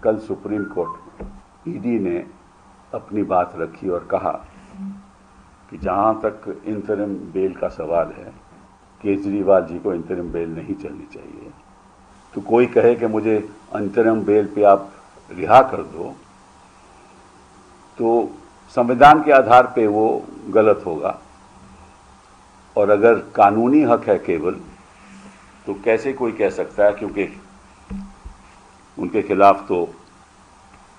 कल supreme court ED ने अपनी बात रखी और कहा कि जहां तक इंतरिम बेल का सवाल है, केजरीवाल जी को इंतरिम बेल नहीं चलनी चाहिए। तो कोई कहे कि मुझे इंतरिम बेल पे आप रिहा कर दो, तो संविधान के आधार पे वो गलत होगा। और अगर कानूनी हक है केवल, तो कैसे कोई कह सकता है, क्योंकि उनके खिलाफ तो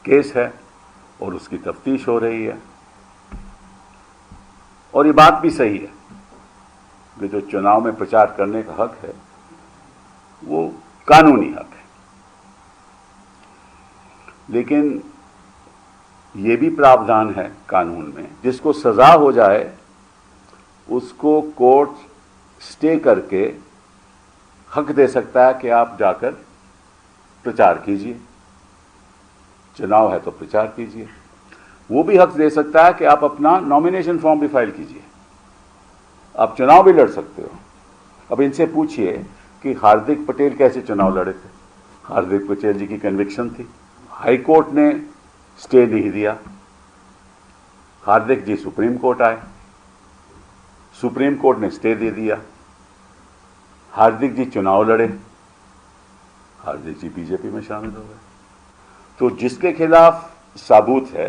केस है और उसकी तफ्तीश हो रही है। और ये बात भी सही है कि जो चुनाव में प्रचार करने का हक है वो कानूनी हक है, लेकिन ये भी प्रावधान है कानून में, जिसको सजा हो जाए उसको कोर्ट स्टे करके हक दे सकता है कि आप जाकर प्रचार कीजिए, चुनाव है तो प्रचार कीजिए। वो भी हक दे सकता है कि आप अपना नॉमिनेशन फॉर्म भी फाइल कीजिए, आप चुनाव भी लड़ सकते हो। अब इनसे पूछिए कि हार्दिक पटेल कैसे चुनाव लड़े थे। हार्दिक पटेल जी की कन्विक्शन थी, हाई कोर्ट ने स्टे नहीं दिया, हार्दिक जी सुप्रीम कोर्ट आए, सुप्रीम कोर्ट ने स्टे दे दिया, हार्दिक जी चुनाव लड़े, हार्दिक जी बीजेपी में शामिल हो गए। तो जिसके खिलाफ सबूत है,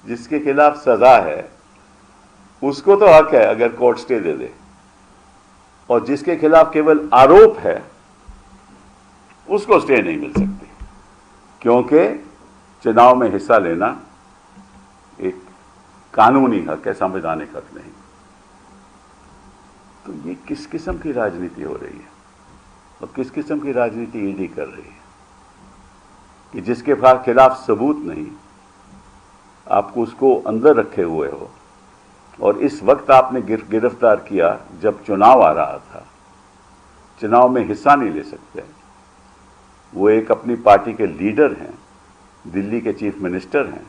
जिसके खिलाफ सजा है, उसको तो हक है अगर कोर्ट स्टे दे दे, और जिसके खिलाफ केवल आरोप है उसको स्टे नहीं मिल सकती, क्योंकि चुनाव में हिस्सा लेना एक कानूनी हक है, संवैधानिक हक नहीं। तो ये किस किस्म की राजनीति हो रही है और किस किस्म की राजनीति ईडी कर रही है कि जिसके खिलाफ सबूत नहीं, आपको उसको अंदर रखे हुए हो। और इस वक्त आपने गिरफ्तार किया जब चुनाव आ रहा था, चुनाव में हिस्सा नहीं ले सकते। वो एक अपनी पार्टी के लीडर हैं, दिल्ली के चीफ मिनिस्टर हैं।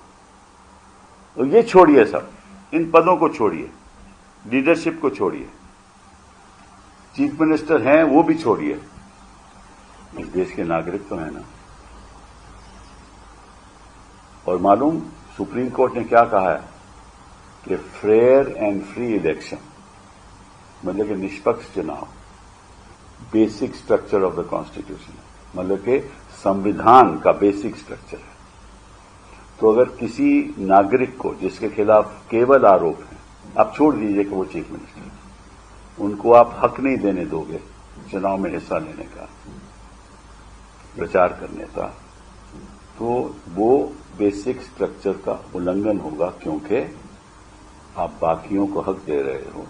तो ये छोड़िए, सब इन पदों को छोड़िए, लीडरशिप को छोड़िए, चीफ मिनिस्टर हैं वो भी छोड़िए, इस देश के नागरिक तो है ना। और मालूम सुप्रीम कोर्ट ने क्या कहा है कि फेयर एंड फ्री इलेक्शन, मतलब कि निष्पक्ष चुनाव, basic structure of the constitution, मतलब कि संविधान का बेसिक स्ट्रक्चर है। तो अगर किसी नागरिक को जिसके खिलाफ केवल आरोप है, आप छोड़ दीजिए कि वो चीफ मिनिस्टर, उनको आप हक नहीं देने दोगे चुनाव में हिस्सा लेने का, प्रचार करने का, तो वो बेसिक स्ट्रक्चर का उल्लंघन होगा, क्योंकि आप बाकियों को हक दे रहे हो,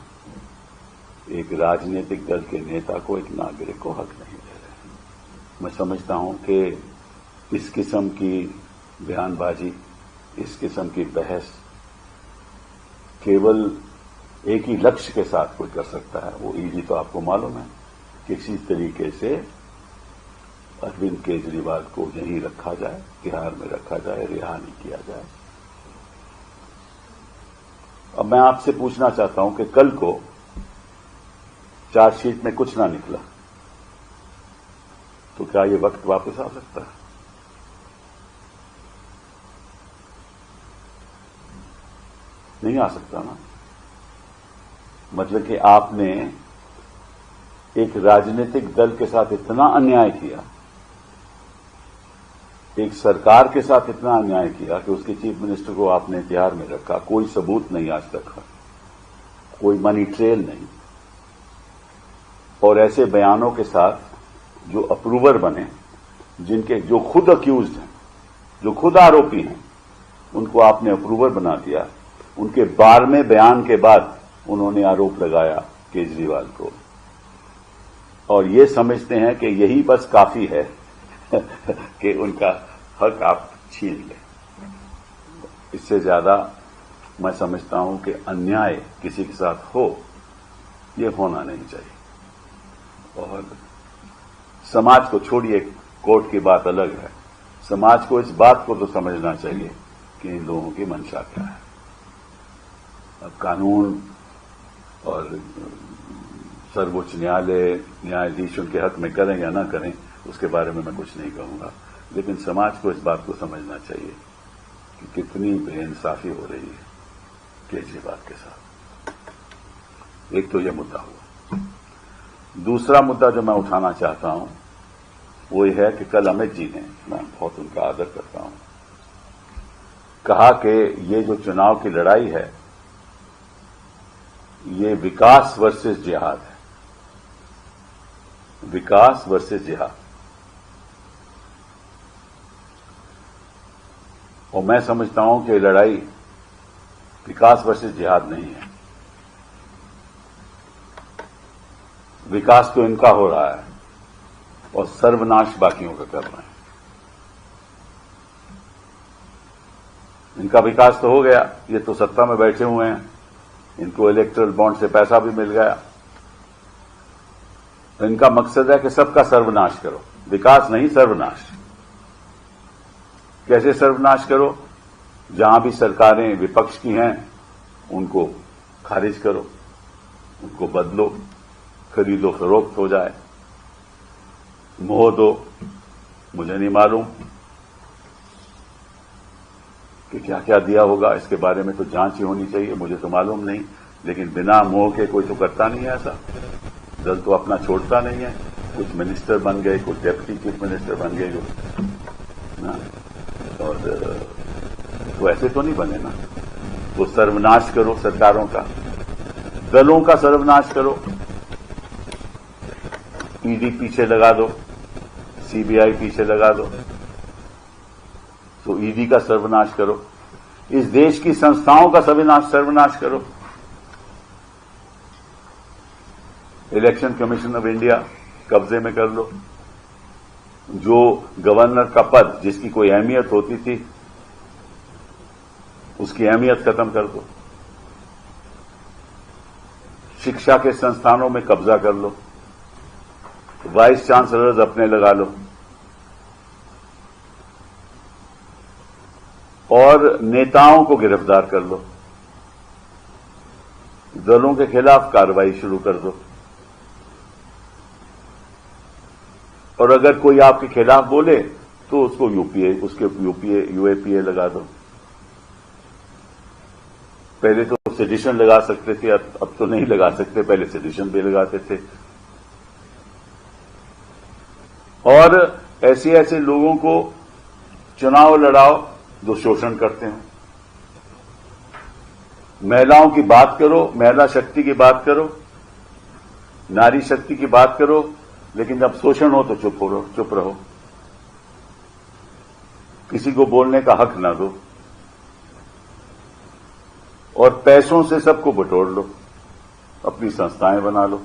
एक राजनीतिक दल के नेता को, एक नागरिक को हक नहीं दे रहे। मैं समझता हूं कि इस किस्म की बयानबाजी, इस किस्म की बहस केवल एक ही लक्ष्य के साथ कोई कर सकता है, वो ईडी तो आपको मालूम है, किसी तरीके से अरविंद केजरीवाल को यहीं रखा जाए, तिहाड़ में रखा जाए, रिहा नहीं किया जाए। अब मैं आपसे पूछना चाहता हूं कि कल को चार्जशीट में कुछ ना निकला तो क्या ये वक्त वापस आ सकता है? नहीं आ सकता ना। मतलब कि आपने एक राजनीतिक दल के साथ इतना अन्याय किया, एक सरकार के साथ इतना अन्याय किया कि उसके चीफ मिनिस्टर को आपने तिहाड़ में रखा, कोई सबूत नहीं आज तक, कोई मनी ट्रेल नहीं, और ऐसे बयानों के साथ जो अप्रूवर बने, जिनके जो खुद अक्यूज्ड हैं, जो खुद आरोपी हैं, उनको आपने अप्रूवर बना दिया। उनके 12वें बयान के बाद उन्होंने आरोप लगाया केजरीवाल को, और ये समझते हैं कि यही बस काफी है कि उनका हक आप छीन लें। इससे ज्यादा मैं समझता हूं कि अन्याय किसी के साथ हो, ये होना नहीं चाहिए। और समाज को छोड़िए, कोर्ट की बात अलग है, समाज को इस बात को तो समझना चाहिए कि इन लोगों की मंशा क्या है। अब कानून और सर्वोच्च न्यायालय, न्यायाधीश उनके हक में करें या ना करें, उसके बारे में मैं कुछ नहीं कहूंगा, लेकिन समाज को इस बात को समझना चाहिए कि कितनी बेइंसाफी हो रही है केजरीवाल के साथ। एक तो यह मुद्दा हुआ। दूसरा मुद्दा जो मैं उठाना चाहता हूं वो यह है कि कल अमित जी ने, मैं बहुत उनका आदर करता हूं, कहा कि ये जो चुनाव की लड़ाई है ये विकास वर्सेस जिहाद है, विकास वर्सेस जिहाद। और मैं समझता हूं कि लड़ाई विकास वर्सेस जिहाद नहीं है। विकास तो इनका हो रहा है और सर्वनाश बाकियों का कर रहे हैं। इनका विकास तो हो गया, ये तो सत्ता में बैठे हुए हैं, इनको इलेक्टोरल बॉन्ड से पैसा भी मिल गया। तो इनका मकसद है कि सबका सर्वनाश करो, विकास नहीं सर्वनाश। कैसे सर्वनाश करो? जहां भी सरकारें विपक्ष की हैं उनको खारिज करो, उनको बदलो, खरीदो फरोख्त हो जाए, मोह दो। मुझे नहीं मालूम कि क्या क्या दिया होगा, इसके बारे में तो जांच ही होनी चाहिए, मुझे तो मालूम नहीं। लेकिन बिना मोह के कोई तो करता नहीं है ऐसा। दल तो अपना छोड़ता नहीं है। कुछ मिनिस्टर बन गए, कुछ डेप्यूटी चीफ मिनिस्टर बन गए ना, और तो ऐसे तो नहीं बने ना। तो सर्वनाश करो सरकारों का, दलों का सर्वनाश करो, ईडी पीछे लगा दो, सीबीआई पीछे लगा दो, तो ईडी का सर्वनाश करो, इस देश की संस्थाओं का सर्वनाश करो। इलेक्शन कमीशन ऑफ इंडिया कब्जे में कर लो। जो गवर्नर का पद जिसकी कोई अहमियत होती थी उसकी अहमियत खत्म कर दो। शिक्षा के संस्थानों में कब्जा कर लो, वाइस चांसलर्स अपने लगा लो, और नेताओं को गिरफ्तार कर लो, दलों के खिलाफ कार्रवाई शुरू कर दो। और अगर कोई आपके खिलाफ बोले तो उसको यूएपीए लगा दो। पहले तो सेडिशन लगा सकते थे, अब तो नहीं लगा सकते, पहले सेडिशन भी लगाते थे। और ऐसे लोगों को चुनाव लड़ाओ जो शोषण करते हैं। महिलाओं की बात करो, महिला शक्ति की बात करो, नारी शक्ति की बात करो, लेकिन जब शोषण हो तो चुप रहो, किसी को बोलने का हक ना दो, और पैसों से सबको बटोर लो, अपनी संस्थाएं बना लो।